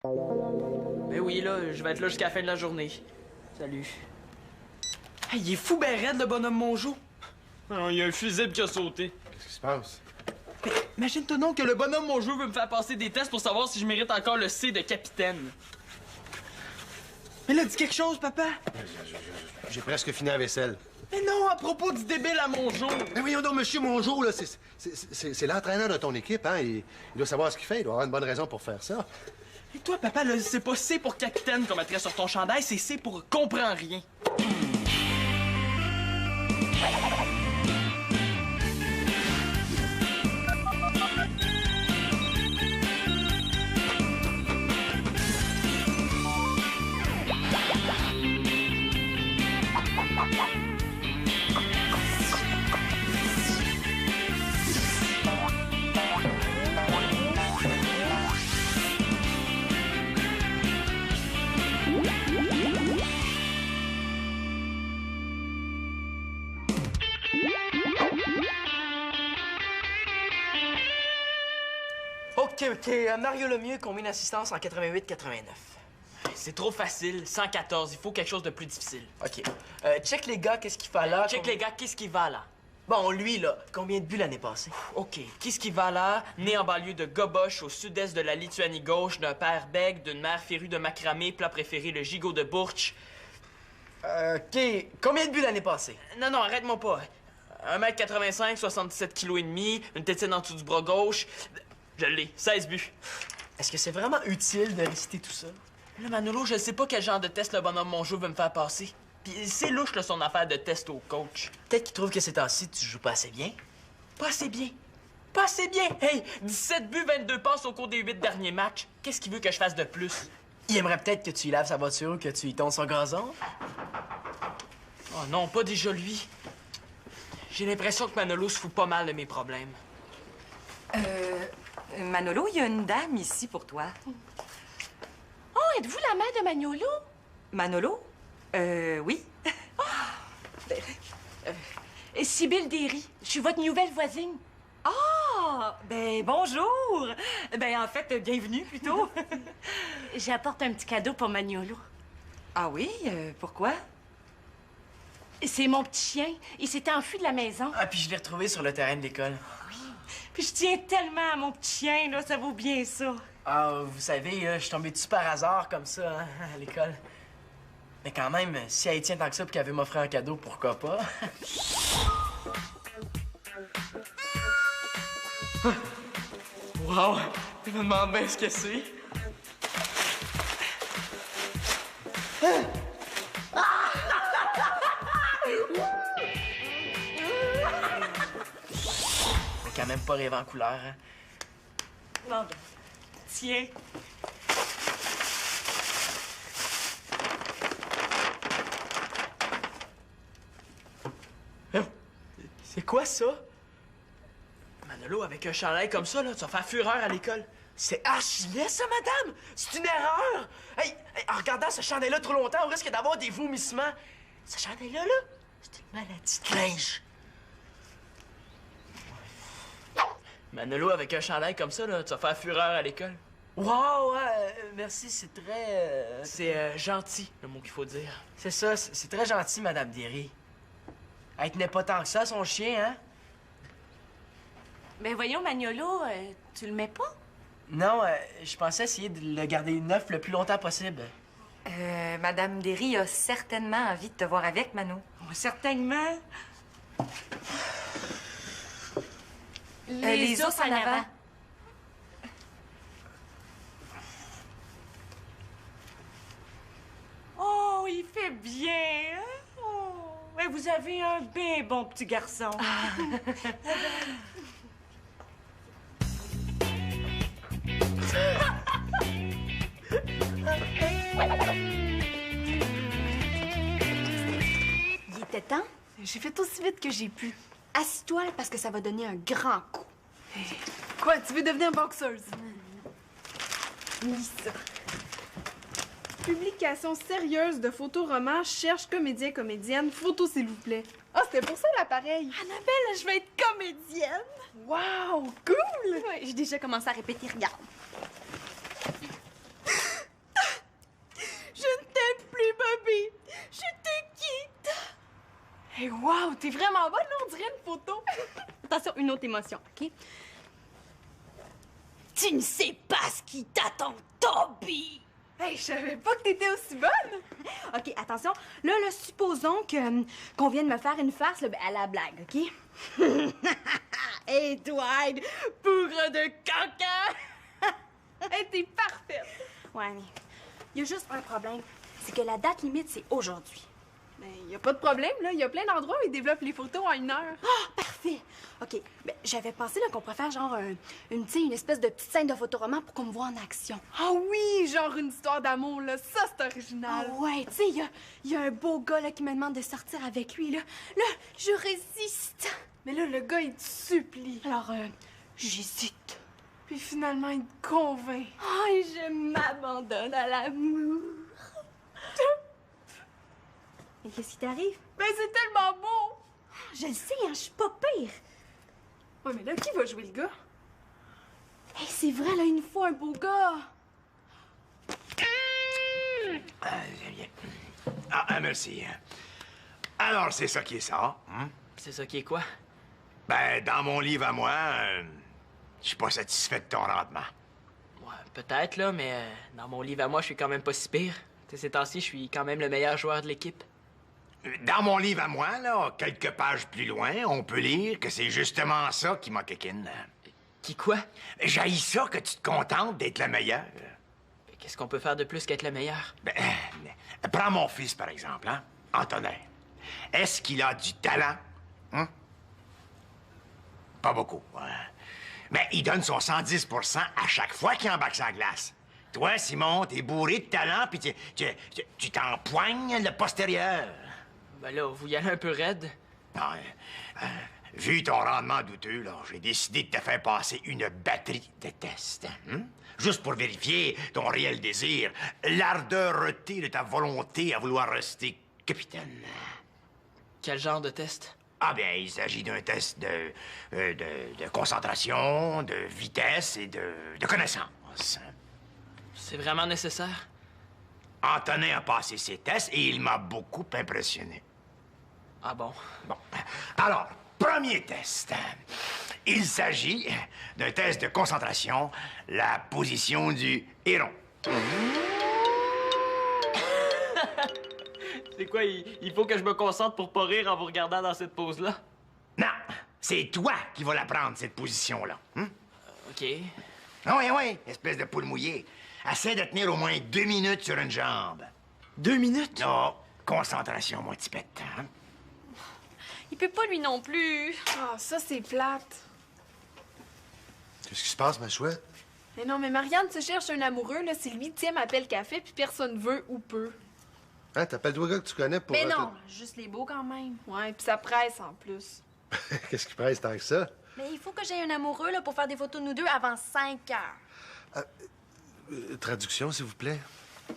Ben oui, là, je vais être là jusqu'à la fin de la journée. Salut. Hey, il est fou ben raide, le bonhomme Mongeau. Il y a un fusible qui a sauté. Qu'est-ce qui se passe? Mais imagine-toi donc que le bonhomme Mongeau veut me faire passer des tests pour savoir si je mérite encore le C de capitaine. Mais là, dis quelque chose, papa. J'ai presque fini la vaisselle. Mais non, à propos du débile à Mongeau. Mais voyons donc, monsieur Mongeau, là, c'est l'entraîneur de ton équipe, hein? Il doit savoir ce qu'il fait, il doit avoir une bonne raison pour faire ça. Et toi, papa, là, c'est pas C pour capitaine qu'on mettrait sur ton chandail, c'est C pour comprends rien. OK. Mario Lemieux, combien d'assistances en 88-89? C'est trop facile, 114, il faut quelque chose de plus difficile. OK. Check les gars, qu'est-ce qu'il fait là? Check les gars, qu'est-ce qui va là? Bon, lui, là, combien de buts l'année passée? OK, qu'est-ce qui va là? Né en banlieue de Goboche, au sud-est de la Lituanie gauche, d'un père bègue, d'une mère férue de macramé, plat préféré le gigot de Bourch. OK. Combien de buts l'année passée? Non, arrête-moi pas. 1m85, 77 kg et demi, une tétine en dessous du bras gauche. Je l'ai, 16 buts. Est-ce que c'est vraiment utile de réciter tout ça? Là, Manolo, je sais pas quel genre de test le bonhomme Mongeau veut me faire passer. Puis c'est louche, là, son affaire de test au coach. Peut-être qu'il trouve que ces temps-ci, tu joues pas assez bien. Pas assez bien. Pas assez bien. Hey, 17 buts, 22 passes au cours des 8 derniers matchs. Qu'est-ce qu'il veut que je fasse de plus? Il aimerait peut-être que tu y laves sa voiture ou que tu y tondes son gazon. Oh non, pas déjà lui. J'ai l'impression que Manolo se fout pas mal de mes problèmes. Manolo, il y a une dame ici pour toi. Oh, êtes-vous la mère de Manolo? Manolo? Oui. Sibylle Derry, je suis votre nouvelle voisine. Ah, ben bonjour. Ben en fait, bienvenue plutôt. J'apporte un petit cadeau pour Manolo. Ah oui, pourquoi? C'est mon petit chien. Il s'était enfui de la maison. Ah, puis je l'ai retrouvé sur le terrain de l'école. Puis je tiens tellement à mon petit chien, là, ça vaut bien ça. Ah, vous savez, je suis tombé dessus par hasard comme ça, hein, à l'école. Mais quand même, si elle y tient tant que ça pour qu'elle veut m'offrir un cadeau, pourquoi pas? Wow! Je me demande bien ce que c'est. Faut quand même pas rêver en couleur, hein? Bon, ben, tiens. C'est quoi ça? Manolo, avec un chandail comme ça, là, tu vas faire fureur à l'école. C'est archi-laid, ça, madame! C'est une erreur! Hey, en regardant ce chandail-là trop longtemps, on risque d'avoir des vomissements. Ce chandail-là, c'est une maladie de linge. Manolo, avec un chandail comme ça, là, tu vas faire fureur à l'école. Wow, merci, c'est très... C'est gentil, le mot qu'il faut dire. C'est ça, c'est très gentil, madame Derry. Elle tenait pas tant que ça, son chien, hein? Ben voyons, Manolo, tu le mets pas? Non, je pensais essayer de le garder neuf le plus longtemps possible. Madame Derry a certainement envie de te voir avec, Mano. Oh, certainement. Les ours en avant. Oh, il fait bien, hein? Oh, ouais, vous avez un bien bon petit garçon. Il était temps. J'ai fait aussi vite que j'ai pu. Assis-toi parce que ça va donner un grand coup. Quoi, tu veux devenir boxeuse? Lis ça. Publication sérieuse de photoromans, cherche comédien, comédienne, photo s'il vous plaît. Ah, c'était pour ça l'appareil. Annabelle, je vais être comédienne. Wow, cool! Ouais, j'ai déjà commencé à répéter, regarde. Wow, t'es vraiment bonne, là, on dirait une photo. Attention, une autre émotion, OK? Tu ne sais pas ce qui t'attend, Toby! Hey, je savais pas que t'étais aussi bonne. OK, attention. Là, supposons qu'on vienne me faire une farce là, à la blague, OK? Edward, bougre de caca! Hey, t'es parfaite. Ouais, mais il y a juste un problème. C'est que la date limite, c'est aujourd'hui. Mais y a pas de problème, là. Y a plein d'endroits où ils développent les photos en 1 heure. Ah, parfait! OK, ben, j'avais pensé là, qu'on pourrait faire genre une espèce de petite scène de photoroman pour qu'on me voit en action. Ah oui, genre une histoire d'amour, là. Ça, c'est Ah original. ouais, tu sais, il y a un beau gars là, qui me demande de sortir avec lui, là. Là, je résiste. Mais là, le gars, il te supplie. Alors, j'hésite. Puis finalement, il te convainc. Ah, et je m'abandonne à l'amour. Et qu'est-ce qui t'arrive? Ben, c'est tellement beau. Je le sais, hein, je suis pas pire. Ouais, mais là, qui va jouer le gars? Hey, c'est vrai, là, il nous faut un beau gars. Merci. Alors, c'est ça qui est ça, hein? C'est ça qui est quoi? Ben, dans mon livre à moi, je suis pas satisfait de ton rendement. Ouais, peut-être, là, mais dans mon livre à moi, je suis quand même pas si pire. Tu sais, ces temps-ci, je suis quand même le meilleur joueur de l'équipe. Dans mon livre à moi, là, quelques pages plus loin, on peut lire que c'est justement ça qui m'enquiquine. Qui quoi? J'haïs ça que tu te contentes d'être le meilleur. Qu'est-ce qu'on peut faire de plus qu'être le meilleur? Ben, prends mon fils, par exemple, hein? Antonin. Est-ce qu'il a du talent? Hein? Pas beaucoup, ouais. Mais il donne son 110 % à chaque fois qu'il embarque sa glace. Toi, Simon, t'es bourré de talent, puis tu t'empoignes le postérieur. Ben là, vous y allez un peu raide. Non, vu ton rendement douteux, là, j'ai décidé de te faire passer une batterie de tests. Hein? Juste pour vérifier ton réel désir, l'ardeureté de ta volonté à vouloir rester capitaine. Quel genre de test? Ah bien, il s'agit d'un test de concentration, de vitesse et de connaissance. C'est vraiment nécessaire? Antonin a passé ses tests et il m'a beaucoup impressionné. Ah bon? Bon. Alors, premier test. Il s'agit d'un test de concentration, la position du héron. C'est quoi, il faut que je me concentre pour pas rire en vous regardant dans cette pose-là? Non, c'est toi qui vas la prendre, cette position-là. Hein? OK. Oui, espèce de poule mouillée. Essaie de tenir au moins 2 minutes sur une jambe. 2 minutes? Non, concentration, mon petit pète. Hein? Il peut pas, lui non plus. Ah, ça, c'est plate. Qu'est-ce qui se passe, ma chouette? Mais non, mais Marianne se cherche un amoureux, là. C'est le 8e appel café, puis personne veut ou peut. Hein, t'appelles-toi le gars que tu connais pour... Mais non, juste les beaux quand même. Ouais, puis ça presse en plus. Qu'est-ce qui presse tant que ça? Mais il faut que j'aie un amoureux là, pour faire des photos de nous deux avant 5 heures. Traduction, s'il vous plaît.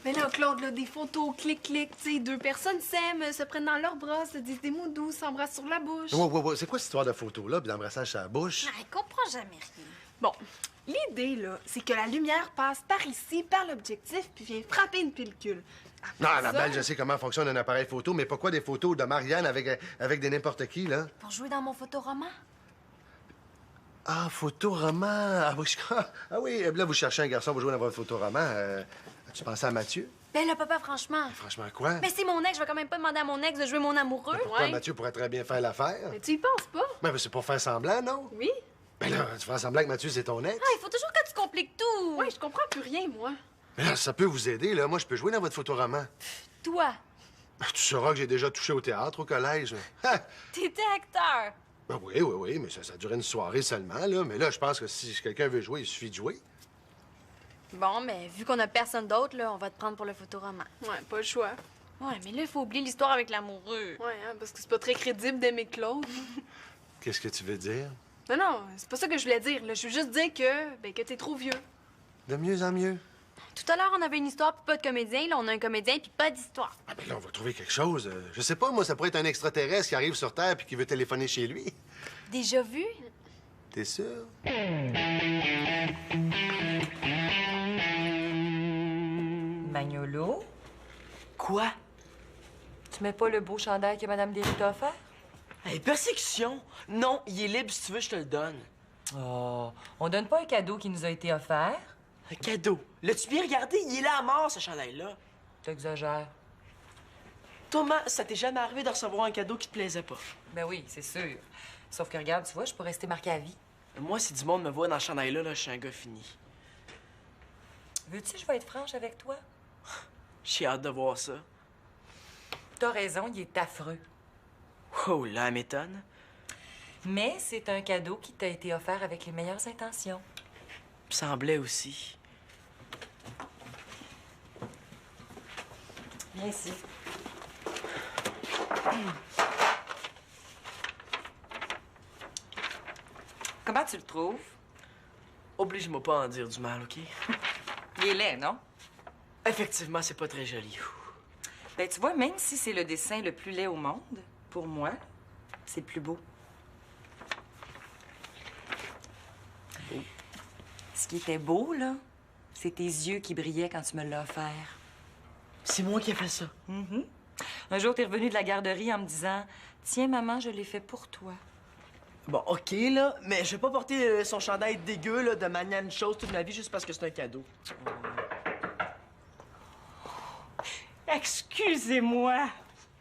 Mais là, Claude, là, des photos, clic-clic, tu sais, 2 personnes s'aiment, se prennent dans leurs bras, se disent des mots doux, s'embrassent sur la bouche. Ouais. C'est quoi cette histoire de photo-là, puis d'embrassage sur la bouche? Ah, elle comprend jamais rien. Bon, l'idée, là, c'est que la lumière passe par ici, par l'objectif, puis vient frapper une pellicule. Non, Après Annabelle, ça, je sais comment fonctionne un appareil photo, mais pourquoi des photos de Marianne avec des n'importe qui, là? Pour jouer dans mon photoroman? Ah, photoroman! Ah oui, là, vous cherchez un garçon pour jouer dans votre photoroman. As-tu pensé à Mathieu? Ben là, papa, franchement. Franchement, quoi? Mais c'est mon ex, je vais quand même pas demander à mon ex de jouer mon amoureux. Pourquoi Mathieu pourrait très bien faire l'affaire? Mais tu y penses pas? Ben, c'est pour faire semblant, non? Oui? Ben là, tu fais semblant que Mathieu, c'est ton ex? Ah, il faut toujours que tu compliques tout. Oui, je comprends plus rien, moi. Mais là, ça peut vous aider, là. Moi, je peux jouer dans votre photoroman. Toi, Tu sauras que j'ai déjà touché au théâtre au collège. Ha! t'étais acteur. Ben oui, mais ça durait une soirée seulement, là. Mais là, je pense que si quelqu'un veut jouer, il suffit de jouer. Bon, mais vu qu'on a personne d'autre, là, on va te prendre pour le photoroman. Ouais, pas le choix. Ouais, mais là, il faut oublier l'histoire avec l'amoureux. Ouais, hein, parce que c'est pas très crédible d'aimer Claude. Qu'est-ce que tu veux dire? Non, c'est pas ça que je voulais dire, là. Je veux juste dire que t'es trop vieux. De mieux en mieux. Tout à l'heure, on avait une histoire puis pas de comédien. Là, on a un comédien puis pas d'histoire. Ah, ben là, on va trouver quelque chose. Je sais pas, moi, ça pourrait être un extraterrestre qui arrive sur Terre puis qui veut téléphoner chez lui. Déjà vu? T'es sûr? Magnolo, Quoi? tu mets pas le beau chandail que Madame Derry t'a offert? Hey, persécution? Non, il est libre, si tu veux, je te le donne. Oh, on donne pas un cadeau qui nous a été offert. Un cadeau. L'as-tu bien regardé? Il est là à mort, ce chandail-là. T'exagères. Thomas, ça t'est jamais arrivé de recevoir un cadeau qui te plaisait pas? Ben oui, c'est sûr. Sauf que regarde, tu vois, je peux rester marqué à vie. Moi, si du monde me voit dans ce chandail-là, je suis un gars fini. Veux-tu que je vais être franche avec toi? J'ai hâte de voir ça. T'as raison, il est affreux. Oh, là, elle m'étonne. Mais c'est un cadeau qui t'a été offert avec les meilleures intentions. Il me semblait aussi. Viens ici. Comment tu le trouves? Oblige-moi pas à en dire du mal, OK? Il est laid, non? Effectivement, c'est pas très joli. Ben, tu vois, même si c'est le dessin le plus laid au monde, pour moi, c'est le plus beau. Ce qui était beau, là, c'est tes yeux qui brillaient quand tu me l'as offert. C'est moi qui ai fait ça. Mm-hmm. Un jour, t'es revenu de la garderie en me disant « Tiens, maman, je l'ai fait pour toi. » Bon, OK, là, mais je vais pas porter son chandail dégueu, là, de manière une chose toute ma vie juste parce que c'est un cadeau. Excusez-moi.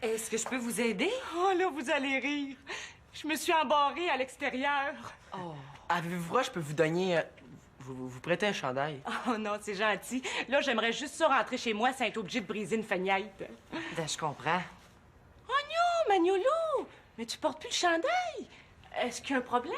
Est-ce que je peux vous aider? Oh là, vous allez rire. Je me suis embarrée à l'extérieur. Oh. Avez-vous froid, je peux vous donner... vous prêter un chandail? Oh non, c'est gentil. Là, j'aimerais juste ça rentrer chez moi sans être obligée de briser une feignette. Ben, je comprends. Oh non, Magnolo! Mais tu portes plus le chandail. Est-ce qu'il y a un problème?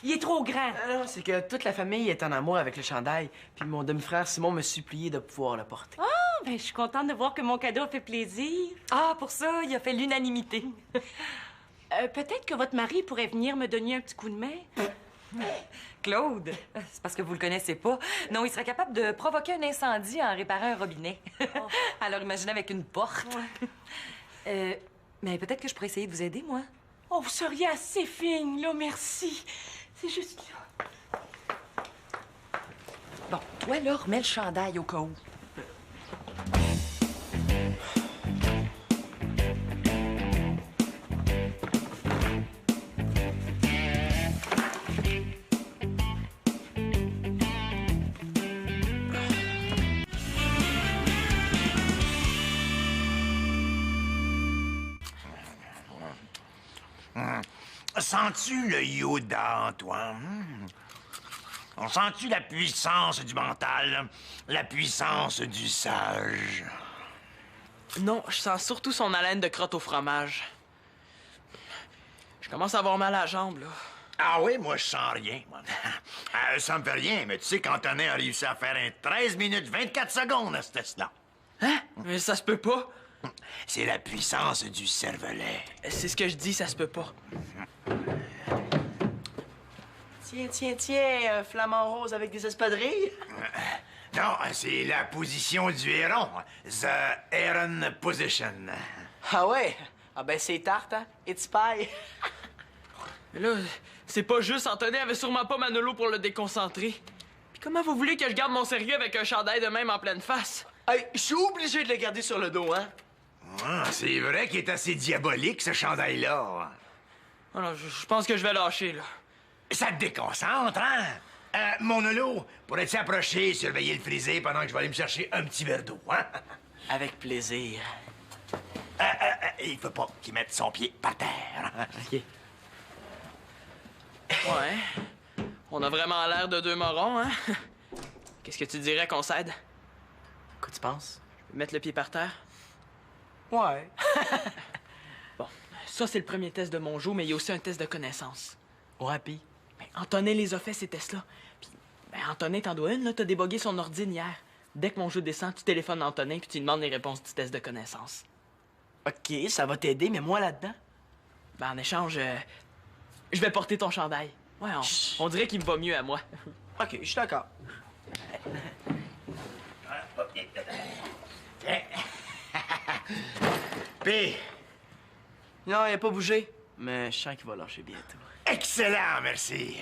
Il est trop grand. Non, c'est que toute la famille est en amour avec le chandail, puis mon demi-frère Simon me suppliait de pouvoir le porter. Oh, ben je suis contente de voir que mon cadeau a fait plaisir. Ah, pour ça, il a fait l'unanimité. Peut-être que votre mari pourrait venir me donner un petit coup de main. Claude, c'est parce que vous le connaissez pas. Non, il serait capable de provoquer un incendie en réparant un robinet. Alors imaginez avec une porte. Mais peut-être que je pourrais essayer de vous aider, moi. Oh, vous seriez assez fine, là, merci. C'est juste là. Bon, toi, là, remets le chandail au cas où. Sens-tu le Yoda en toi? Sens-tu la puissance du mental, la puissance du sage? Non, je sens surtout son haleine de crotte au fromage. Je commence à avoir mal à la jambe, là. Ah oui, moi, je sens rien. Moi. Ça me fait rien, mais tu sais qu'Antonin a réussi à faire un 13 minutes 24 secondes à ce test-là. Hein? Mais ça se peut pas. C'est la puissance du cervelet. C'est ce que je dis, ça se peut pas. Tiens, un flamant rose avec des espadrilles? Non, c'est la position du héron. The Heron Position. Ah ouais? Ah ben c'est tarte, hein? It's pie. Mais là, c'est pas juste, Anthony avait sûrement pas Manolo pour le déconcentrer. Puis comment vous voulez que je garde mon sérieux avec un chandail de même en pleine face? Hey, je suis obligé de le garder sur le dos, hein? Ah, c'est vrai qu'il est assez diabolique, ce chandail-là. Alors, je pense que je vais lâcher, là. Ça te déconcentre, hein? Mon Nolo, pourrais-tu approcher, surveiller le frisé pendant que je vais aller me chercher un petit verre d'eau, hein? Avec plaisir. Il faut pas qu'il mette son pied par terre. OK. Ouais. On a vraiment l'air de deux morons, hein? Qu'est-ce que tu dirais qu'on s'aide? Quoi tu penses? Mettre le pied par terre? Ouais. Bon, ça, c'est le premier test de mon jeu, mais il y a aussi un test de connaissance. Ouais, pis? Ben, Antonin les a fait, ces tests-là. Puis, ben, Antonin t'en dois une, là. T'as débogué son ordi hier. Dès que mon jeu descend, tu téléphones Antonin puis tu lui demandes les réponses du test de connaissance. OK, ça va t'aider, mais moi là-dedans? Ben, en échange, je vais porter ton chandail. Ouais, on dirait qu'il me va mieux à moi. OK, je suis d'accord. P. Non, il a pas bougé, mais je sens qu'il va lâcher bientôt. Excellent, merci.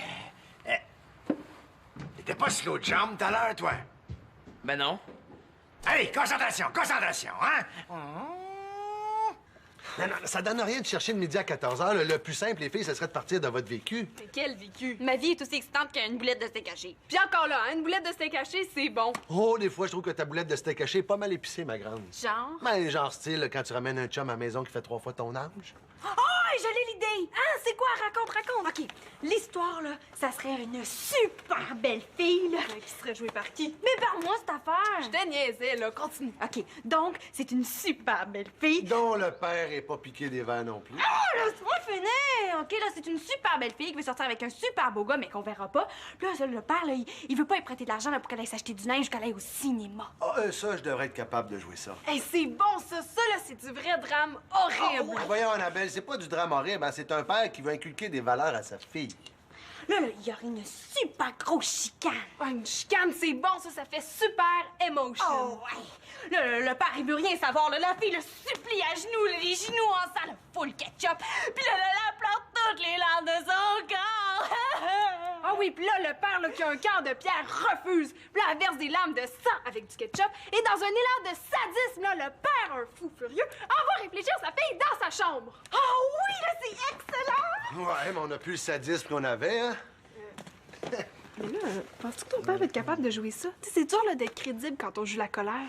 T'étais pas slow de jambe tout à l'heure, toi? Ben non. Allez, concentration, hein? Non, ça donne rien de chercher le midi à 14 h. Le plus simple, les filles, ce serait de partir de votre vécu. Mais quel vécu? Ma vie est aussi excitante qu'une boulette de steak haché. Puis encore là, hein, une boulette de steak haché, c'est bon. Oh, des fois, je trouve que ta boulette de steak haché est pas mal épicée, ma grande. Genre? Ben, genre style, quand tu ramènes un chum à la maison qui fait 3 fois ton âge. Oh, je l'ai l'idée! Hein, c'est quoi? Raconte! OK, l'histoire, là, ça serait une super belle fille, là. Qui serait joué par qui? Mais par moi, cette affaire! Je te niaisais, là. Continue. OK, donc, c'est une super belle fille. Dont le père est pas piqué des verres non plus. Oh, laisse-moi finir! OK, là, c'est une super belle fille qui veut sortir avec un super beau gars, mais qu'on verra pas. Puis là, le père, là, il veut pas lui prêter de l'argent là, pour qu'elle aille s'acheter du linge, qu'elle aille au cinéma. Ah, ça, je devrais être capable de jouer ça. Hey, c'est bon, ça! Ça, là, c'est du vrai drame horrible! Ah, voyons, Annabelle, c'est pas du drame horrible, hein, c'est un père qui veut inculquer des valeurs à sa fille. Là, il y aurait une super grosse chicane. Ah, une chicane, c'est bon, ça fait super émotion. Oh, ouais! Là, le père, il veut rien savoir, là. La fille le supplie à genoux, là, les genoux en sang, le full ketchup. Puis là, la plante toutes les larmes de son corps. Ah oui, puis là, le père, là, qui a un cœur de pierre, refuse. Puis là, elle verse des larmes de sang avec du ketchup. Et dans un élan de sadisme, là, le père, un fou furieux, envoie réfléchir sa fille dans sa chambre. Ah oui, là, c'est excellent! Ouais, mais on a plus le sadisme qu'on avait, hein? Mais là, penses-tu que ton père va être capable de jouer ça? Tu sais, c'est dur, là, d'être crédible quand on joue la colère.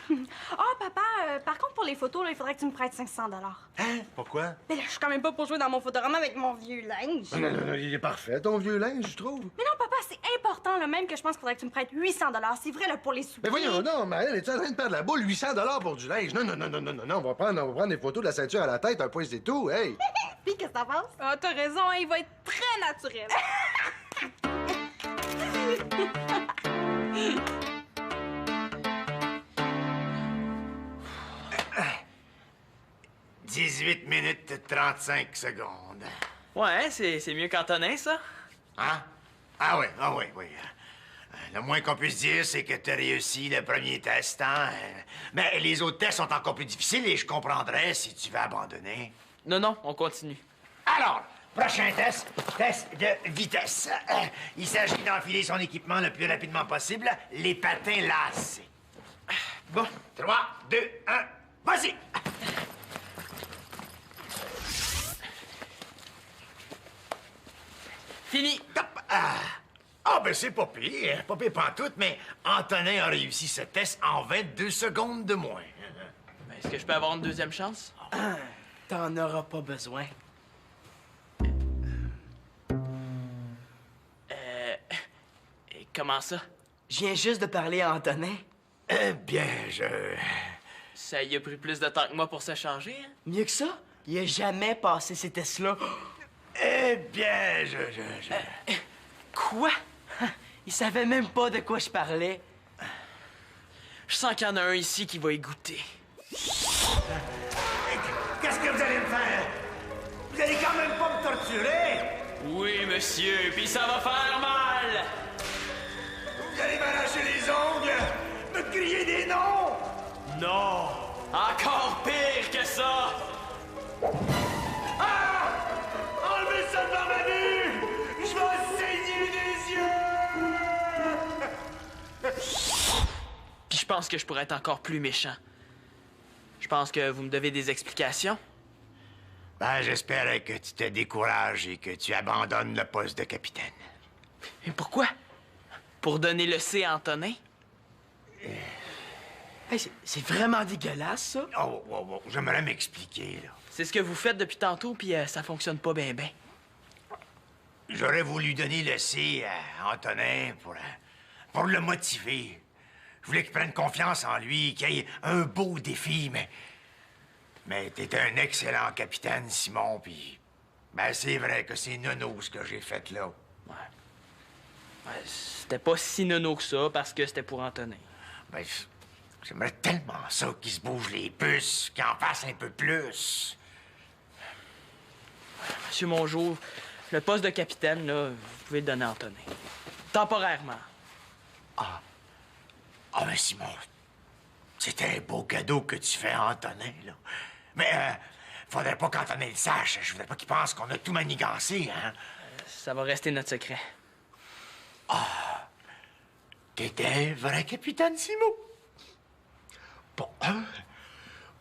Ah, papa, par contre, pour les photos, là, il faudrait que tu me prêtes 500 $. Hein? Pourquoi? Mais là, je suis quand même pas pour jouer dans mon photoroman avec mon vieux linge. Non, il est parfait, ton vieux linge, je trouve. Mais non, papa, c'est important, là, même que je pense qu'il faudrait que tu me prêtes 800 $. C'est vrai, là, pour les soupers. Mais voyons, non, Marianne, es-tu en train de perdre la boule? 800 $ pour du linge? Non, on va prendre des photos de la ceinture à la tête, un point, c'est tout, hey! Puis, qu'est-ce que t'en penses? Ah, t'as raison, hein, il va être très naturel. 18 minutes 35 secondes. Ouais, c'est mieux qu'Antonin, ça. Hein? Ah oui. Le moins qu'on puisse dire, c'est que t'as réussi le premier test, hein? Mais les autres tests sont encore plus difficiles et je comprendrais si tu veux abandonner. Non, on continue. Alors, prochain test, test de vitesse. Il s'agit d'enfiler son équipement le plus rapidement possible, les patins lacés. Bon, 3, 2, 1, vas-y! Fini! Top! Ben c'est pas pire pantoute, mais Antonin a réussi ce test en 22 secondes de moins. Est-ce que je peux avoir une deuxième chance? T'en auras pas besoin. Comment ça? Je viens juste de parler à Antonin. Eh bien, Ça y a pris plus de temps que moi pour se changer, hein? Mieux que ça, il a jamais passé ces tests-là. Eh bien, Quoi? Il savait même pas de quoi je parlais. Je sens qu'il y en a un ici qui va y goûter. Qu'est-ce que vous allez me faire? Vous allez quand même pas me torturer? Oui, monsieur, puis ça va faire mal! Vous allez m'arracher les ongles? Me crier des noms? Non! Encore pire que ça! Ah! Enlevez ça de ma vue! Je vais saigner des yeux! Puis je pense que je pourrais être encore plus méchant. Je pense que vous me devez des explications. Ben, j'espérais que tu te décourages et que tu abandonnes le poste de capitaine. Mais pourquoi? Pour donner le C à Antonin? Hey, c'est vraiment dégueulasse, ça. Oh, j'aimerais m'expliquer, là. C'est ce que vous faites depuis tantôt, puis ça fonctionne pas bien. J'aurais voulu donner le C à Antonin pour le motiver. Je voulais qu'il prenne confiance en lui, qu'il ait un beau défi, mais t'es un excellent capitaine, Simon, puis... Ben, c'est vrai que c'est nono ce que j'ai fait là. Ouais, c'était pas si nono que ça, parce que c'était pour Antonin. Ben, j'aimerais tellement ça qu'il se bouge les puces, qu'il en fasse un peu plus. Monsieur Mongeau, le poste de capitaine, là, vous pouvez le donner à Antonin. Temporairement. Mais Simon, c'était un beau cadeau que tu fais à Antonin, là. Mais, faudrait pas qu'Antonin le sache. Je voudrais pas qu'il pense qu'on a tout manigancé, hein. Ça va rester notre secret. T'étais un vrai capitaine, Simon.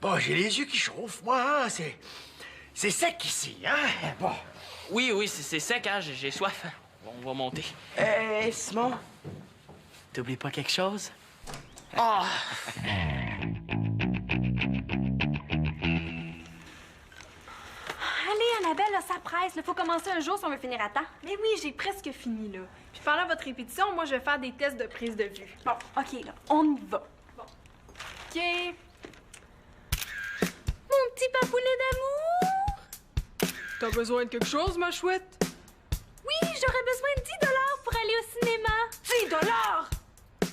Bon, j'ai les yeux qui chauffent, moi, hein. C'est sec ici, hein? Bon. Oui, oui, c'est sec, hein? J'ai soif. Bon, on va monter. Simon, t'oublies pas quelque chose? Ah! Allez, Annabelle, là, ça presse. Il faut commencer un jour si on veut finir à temps. Mais oui, j'ai presque fini, là. Puis pendant votre répétition, moi, je vais faire des tests de prise de vue. Bon, OK, là, on y va. OK. Mon petit papounet d'amour! T'as besoin de quelque chose, ma chouette? Oui, j'aurais besoin de 10 $ pour aller au cinéma. 10 $!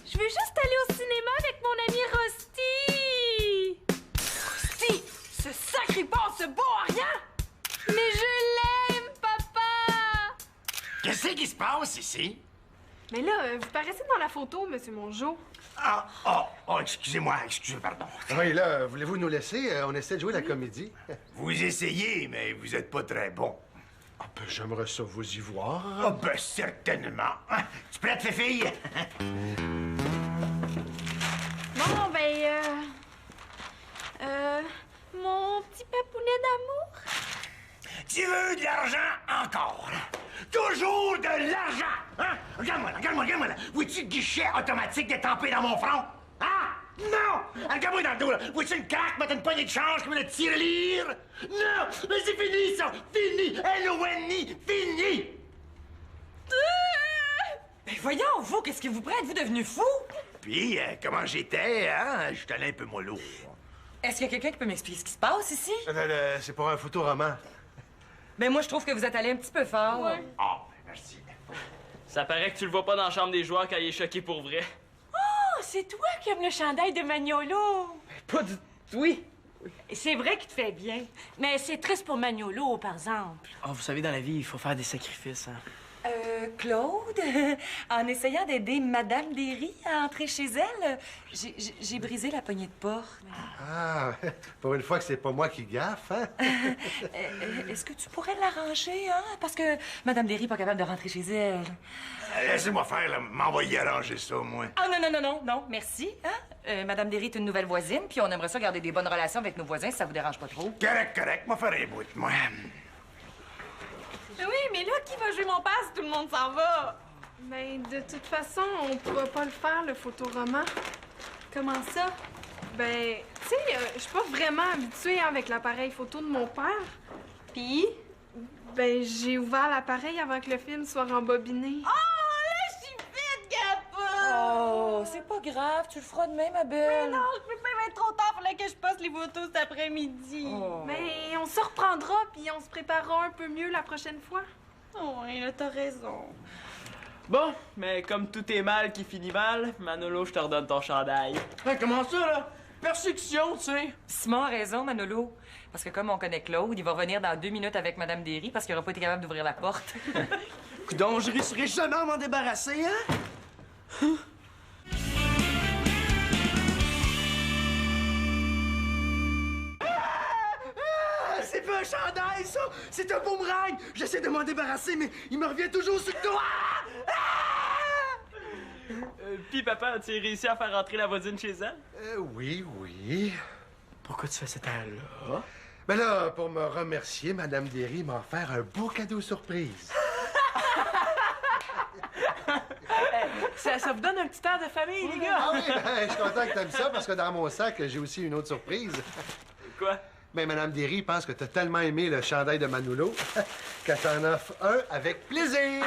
Je veux juste aller au cinéma avec mon ami Rusty. Rusty, ce sacré bon, ce beau à rien! Mais je l'aime, papa! Qu'est-ce qui se passe ici? Mais là, vous paraissez dans la photo, Monsieur Mongeau. Excusez-moi, pardon. Oui, là, voulez-vous nous laisser? On essaie de jouer la comédie. Vous essayez, mais vous êtes pas très bon. Ah, ben, j'aimerais ça vous y voir. Ah, ben, certainement. Hein? Tu prête, fille? Bon, ben, mon petit papounet d'amour. Tu veux de l'argent encore? Toujours de l'argent! Hein? Regarde-moi là. Vois-tu le guichet automatique détrempé dans mon front? Hein? Non! Regarde-moi dans le dos, là. Vois-tu une craque, mettre une poignée de change comme le tirelire? Non! Mais c'est fini, ça! Fini! L-O-N-I! Fini! Ben voyons, vous, qu'est-ce qui vous prend? Êtes-vous devenu fou? Puis, comment j'étais, hein? J'étais allé un peu mollo. Est-ce qu'il y a quelqu'un qui peut m'expliquer ce qui se passe ici? C'est pour un photoroman. Ben moi, je trouve que vous êtes allé un petit peu fort. Ah, merci. Ça paraît que tu le vois pas dans la chambre des joueurs quand il est choqué pour vrai. Oh, c'est toi qui aimes le chandail de Magnolo. Pas du tout. Oui. C'est vrai qu'il te fait bien. Mais c'est triste pour Magnolo, par exemple. Ah, vous savez, dans la vie, il faut faire des sacrifices, hein. Claude, en essayant d'aider Madame Derry à entrer chez elle, j'ai brisé la poignée de porte. Ah, pour une fois que c'est pas moi qui gaffe, hein? Est-ce que tu pourrais l'arranger, hein? Parce que Madame Derry n'est pas capable de rentrer chez elle. Laissez-moi faire, là. M'envoyer arranger ça, moi. Ah non, merci. Hein? Madame Derry est une nouvelle voisine, puis on aimerait ça garder des bonnes relations avec nos voisins si ça vous dérange pas trop. Correct. Moi, faire un bout, moi. Oui, mais là, qui va jouer mon père si tout le monde s'en va? Ben, de toute façon, on pourra pas le faire, le photoroman. Comment ça? Ben, tu sais, je suis pas vraiment habituée avec l'appareil photo de mon père. Puis? Ben, j'ai ouvert l'appareil avant que le film soit rembobiné. Oh, là, je suis vite, Gapa! Oh, c'est pas grave, tu le feras demain, ma belle. Non, je peux pas mettre trop tard, fallait que je poste les photos cet après-midi. Mais on se reprendra, puis on se préparera un peu mieux la prochaine fois. Oh, oui, là, t'as raison. Bon, mais comme tout est mal qui finit mal, Manolo, je te redonne ton chandail. Hey, comment ça, là? Persécution, tu sais. Simon a raison, Manolo. Parce que comme on connaît Claude, il va revenir dans 2 minutes avec Madame Derry parce qu'il aura pas été capable d'ouvrir la porte. Coudon, je réussirai jamais à m'en débarrasser, hein? C'est pas un chandail, ça! C'est un boomerang! J'essaie de m'en débarrasser, mais il me revient toujours sur le dos! Puis papa, as-tu réussi à faire rentrer la voisine chez elle? Oui. Pourquoi tu fais cette air-là? Ben là, pour me remercier, Madame Derry m'a offert un beau cadeau surprise. Ça vous donne un petit air de famille, les gars! Ah oui, ben, je suis content que t'aimes ça, parce que dans mon sac, j'ai aussi une autre surprise. Quoi? Mais Madame Derry pense que t'as tellement aimé le chandail de Manolo qu'elle t'en offre un avec plaisir.